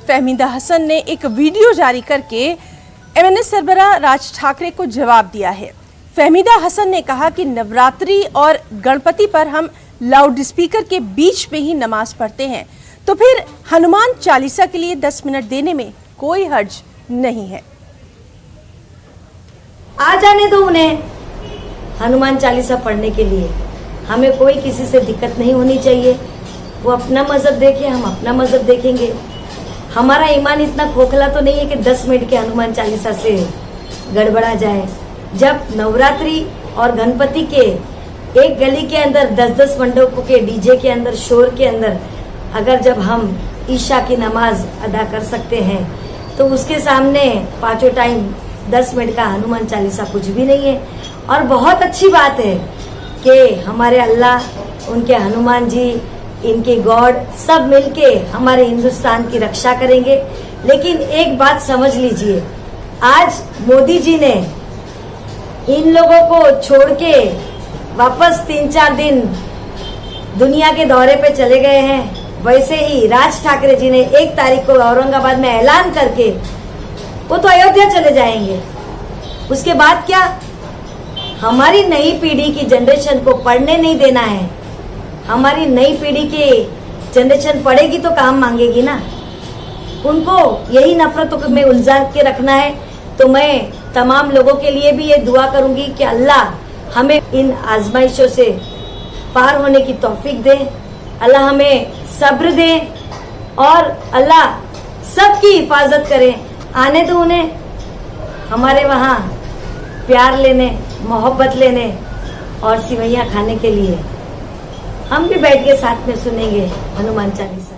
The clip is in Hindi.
फहमीदा हसन ने एक वीडियो जारी करके एमएनएस सरबराह राज ठाकरे को जवाब दिया है। फहमीदा हसन ने कहा कि नवरात्रि और गणपति पर हम लाउड स्पीकर के बीच में ही नमाज पढ़ते हैं, तो फिर हनुमान चालीसा के लिए 10 मिनट देने में कोई हर्ज नहीं है। आ जाने दो उन्हें हनुमान चालीसा पढ़ने के लिए, हमें कोई किसी से दिक्कत नहीं होनी चाहिए। वो अपना मजहब देखे, हम अपना मजहब देखेंगे। हमारा ईमान इतना खोखला तो नहीं है कि 10 मिनट के हनुमान चालीसा से गड़बड़ा जाए। जब नवरात्रि और गणपति के एक गली के अंदर 10-10 मंडपों के डीजे के अंदर शोर के अंदर अगर जब हम ईशा की नमाज अदा कर सकते हैं, तो उसके सामने पांचों टाइम 10 मिनट का हनुमान चालीसा कुछ भी नहीं है। और बहुत अच्छी बात है कि हमारे अल्लाह, उनके हनुमान जी, इनके गॉड सब मिलके हमारे हिंदुस्तान की रक्षा करेंगे। लेकिन एक बात समझ लीजिए, आज मोदी जी ने इन लोगों को छोड़ के वापस 3-4 दिन दुनिया के दौरे पे चले गए हैं। वैसे ही राज ठाकरे जी ने 1 तारीख को औरंगाबाद में ऐलान करके वो तो अयोध्या चले जाएंगे। उसके बाद क्या? हमारी नई पीढ़ी की जनरेशन को पढ़ने नहीं देना है। हमारी नई पीढ़ी की जनरेशन पढ़ेगी तो काम मांगेगी ना। उनको यही नफरतों में उलझा के रखना है। तो मैं तमाम लोगों के लिए भी ये दुआ करूंगी कि अल्लाह हमें इन आजमाइशों से पार होने की तौफीक दे, अल्लाह हमें सब्र दे और अल्लाह सबकी हिफाजत करे। आने दो उन्हें हमारे वहाँ प्यार लेने, मोहब्बत लेने और सिवैयाँ खाने के लिए। हम भी बैठ के साथ में सुनेंगे हनुमान चालीसा।